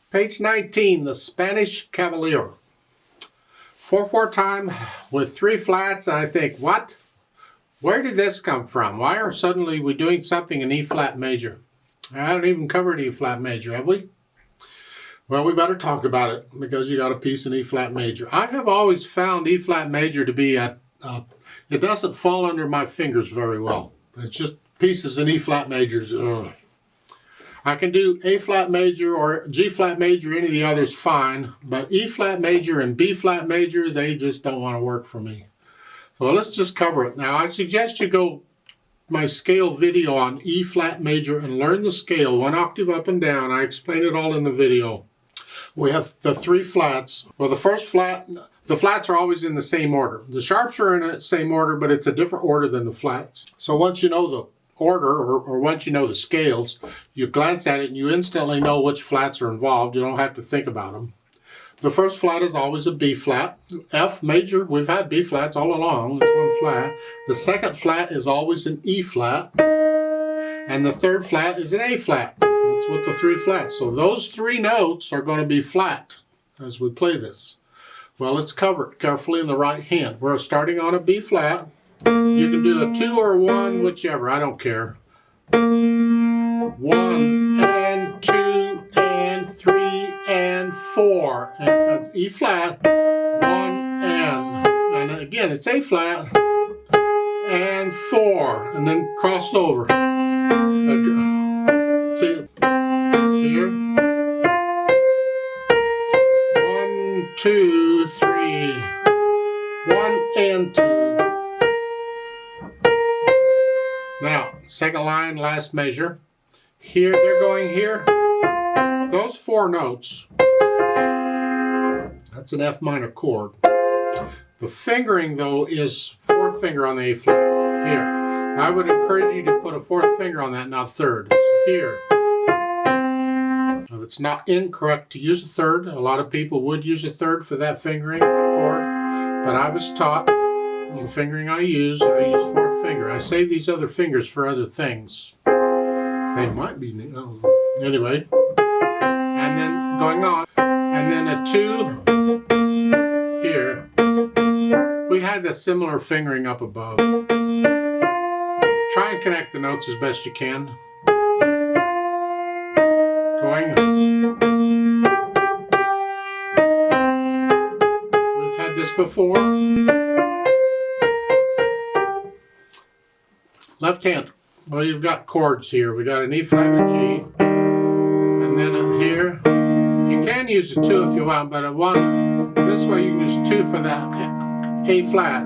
Page 19, the Spanish Cavalier. 4/4 time with 3 flats, and I think, what? Where did this come from? Why are suddenly we doing something in E flat major? I haven't even covered E flat major, have we? Well, we better talk about it because you got a piece in E flat major. I have always found E flat major to be it doesn't fall under my fingers very well. It's just pieces in E flat majors. Ugh. I can do A flat major or G flat major, any of the others fine, but E flat major and B flat major, they just don't want to work for me. So let's just cover it. Now I suggest you go my scale video on E flat major and learn the scale 1 octave up and down. I explain it all in the video. We have the 3 flats. Well, the first flat, the flats are always in the same order. The sharps are in the same order, but it's a different order than the flats. So once you know the order, or once you know the scales, you glance at it and you instantly know which flats are involved. You don't have to think about them. The first flat is always a B flat. F major, we've had B flats all along. It's 1 flat. The second flat is always an E flat. And the third flat is an A flat. That's with the 3 flats. So those 3 notes are going to be flat as we play this. Well, let's cover it carefully in the right hand. We're starting on a B flat. You can do a 2 or 1, whichever, I don't care. 1 and 2 and 3 and 4. And that's E flat, 1 and again it's A flat and 4, and then cross over. See here. 1, 2, 3. 1 and 2. Now, second line, last measure. Here, they're going here. Those 4 notes, that's an F minor chord. The fingering, though, is 4th finger on the A flat. Here. I would encourage you to put a 4th finger on that, not 3rd. It's here. Now, it's not incorrect to use a 3rd. A lot of people would use a 3rd for that fingering, that chord. But I was taught, the fingering I use 4th finger. I save these other fingers for other things. They might be, anyway. And then going on, and then a 2 here. We had a similar fingering up above. Try and connect the notes as best you can. Going. We've had this before. Left hand. Well, you've got chords here. We got an E flat and a G, and then here. You can use a 2 if you want, but a 1 this way you can use 2 for that A flat.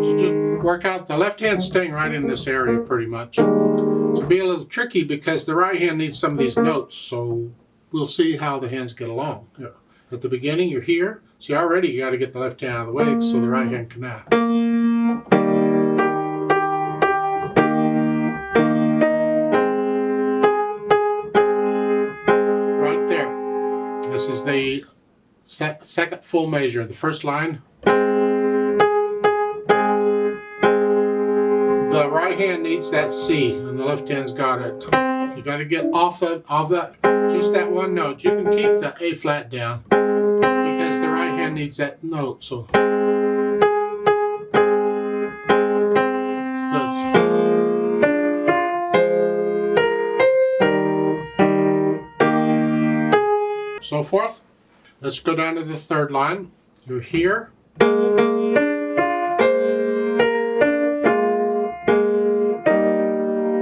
So just work out the left hand staying right in this area pretty much. So be a little tricky because the right hand needs some of these notes. So we'll see how the hands get along. Yeah. At the beginning, you're here. See, already you got to get the left hand out of the way so the right hand can act. Right there. This is the second full measure. The first line. The right hand needs that C, and the left hand's got it. You got to get off that, just that 1 note. You can keep the A flat down because the right hand needs that note. So so forth. Let's go down to the 3rd line. You're here.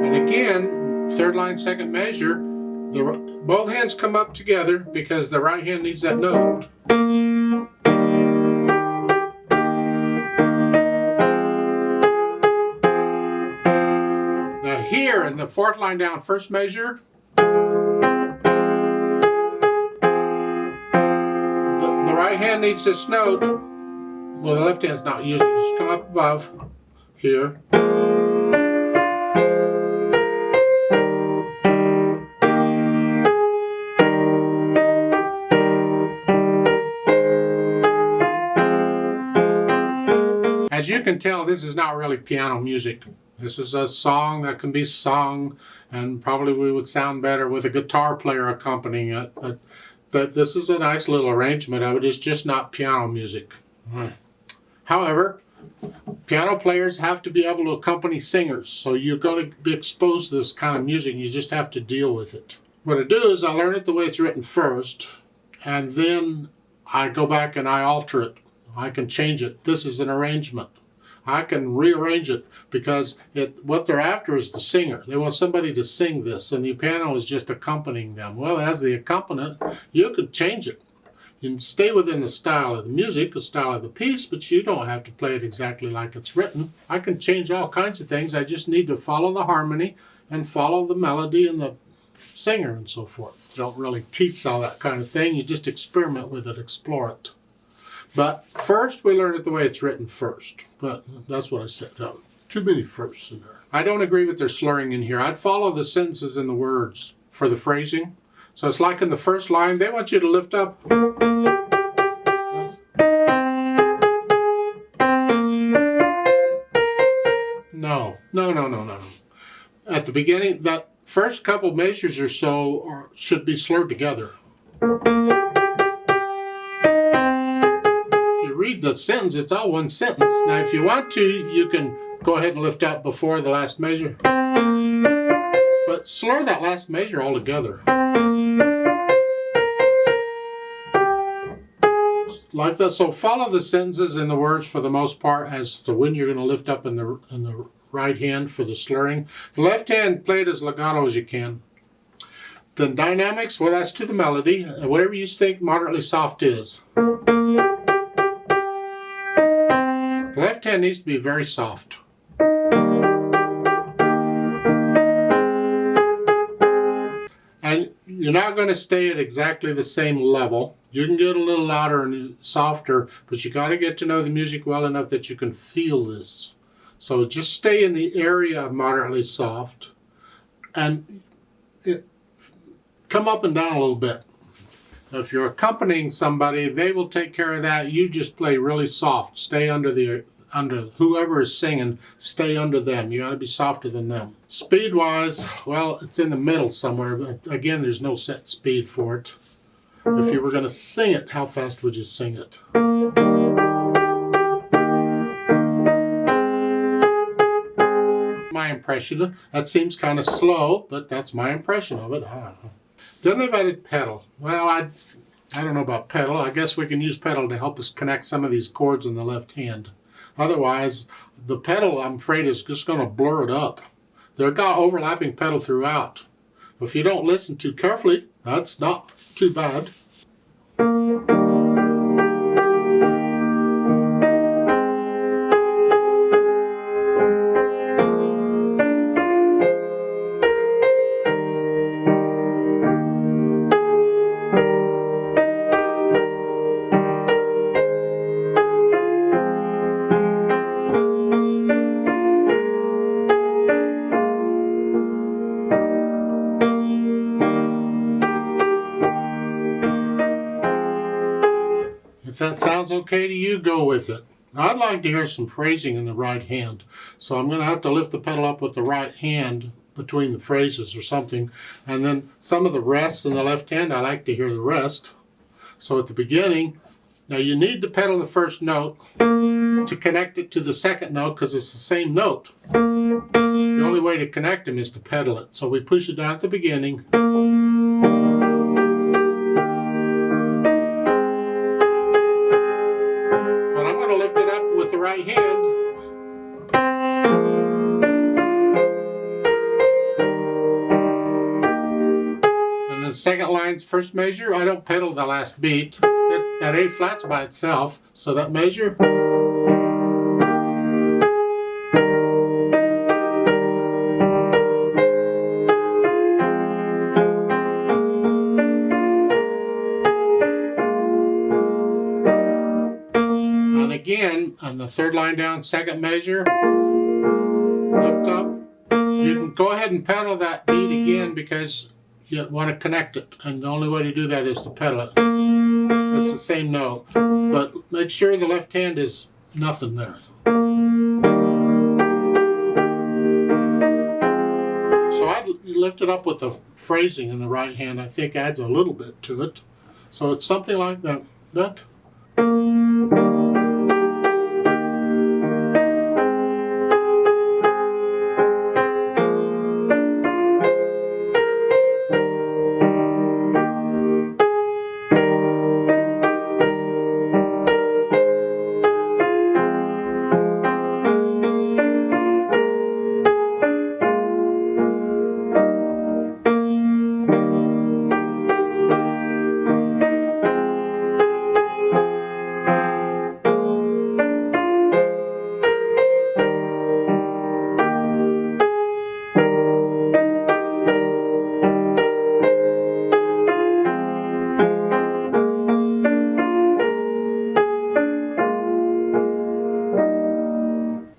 And again, 3rd line, 2nd measure, both hands come up together because the right hand needs that note. Now here in the 4th line down, 1st measure, the right hand needs this note. Well, the left hand's not using it. Just come up above here. As you can tell, this is not really piano music. This is a song that can be sung, and probably we would sound better with a guitar player accompanying it. But this is a nice little arrangement of it. It's just not piano music. However, piano players have to be able to accompany singers, so you're going to be exposed to this kind of music, and you just have to deal with it. What I do is I learn it the way it's written first, and then I go back and I alter it. I can change it. This is an arrangement. I can rearrange it because what they're after is the singer. They want somebody to sing this, and the piano is just accompanying them. Well, as the accompaniment, you could change it. You can stay within the style of the music, the style of the piece, but you don't have to play it exactly like it's written. I can change all kinds of things. I just need to follow the harmony and follow the melody and the singer and so forth. You don't really teach all that kind of thing. You just experiment with it, explore it. But first, we learn it the way it's written first. But that's what I said. Too many firsts in there. I don't agree with their slurring in here. I'd follow the sentences and the words for the phrasing. So it's like in the first line, they want you to lift up. No. At the beginning, that first couple measures or so should be slurred together. Read the sentence, it's all one sentence. Now if you want to, you can go ahead and lift up before the last measure, but slur that last measure all together, like that. So follow the sentences and the words for the most part as to when you're going to lift up in the right hand for the slurring. The left hand, play it as legato as you can. The dynamics, well, that's to the melody, whatever you think moderately soft is. The left hand needs to be very soft. And you're not going to stay at exactly the same level. You can get a little louder and softer, but you got to get to know the music well enough that you can feel this. So just stay in the area of moderately soft and come up and down a little bit. If you're accompanying somebody, they will take care of that. You just play really soft. Stay under whoever is singing, stay under them. You got to be softer than them. Speed-wise, well, it's in the middle somewhere. But again, there's no set speed for it. If you were going to sing it, how fast would you sing it? My impression, that seems kind of slow, but that's my impression of it. I don't know. Then they've added pedal. Well, I don't know about pedal. I guess we can use pedal to help us connect some of these chords in the left hand. Otherwise, the pedal, I'm afraid, is just going to blur it up. They've got overlapping pedal throughout. If you don't listen too carefully, that's not too bad. If that sounds okay to you, go with it. Now, I'd like to hear some phrasing in the right hand, so I'm going to have to lift the pedal up with the right hand between the phrases or something, and then some of the rests in the left hand, I like to hear the rest. So at the beginning, now you need to pedal the first note to connect it to the second note because it's the same note. The only way to connect them is to pedal it. So we push it down at the beginning. Lift it up with the right hand. And the second line's first measure, I don't pedal the last beat. That A flat's by itself, so that measure. Again, on the third line down, second measure, lift up. You can go ahead and pedal that beat again because you want to connect it, and the only way to do that is to pedal it. It's the same note, but make sure the left hand is nothing there. lift it up with the phrasing in the right hand, I think adds a little bit to it. So it's something like that.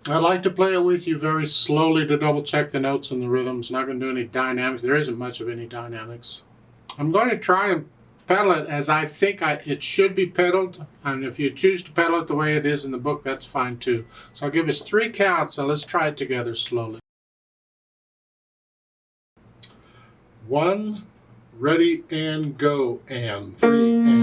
I like to play it with you very slowly to double check the notes and the rhythms. Not going to do any dynamics. There isn't much of any dynamics. I'm going to try and pedal it as I think it should be pedaled. And if you choose to pedal it the way it is in the book, that's fine too. So I'll give us 3 counts and let's try it together slowly. 1, ready and go, and 3 and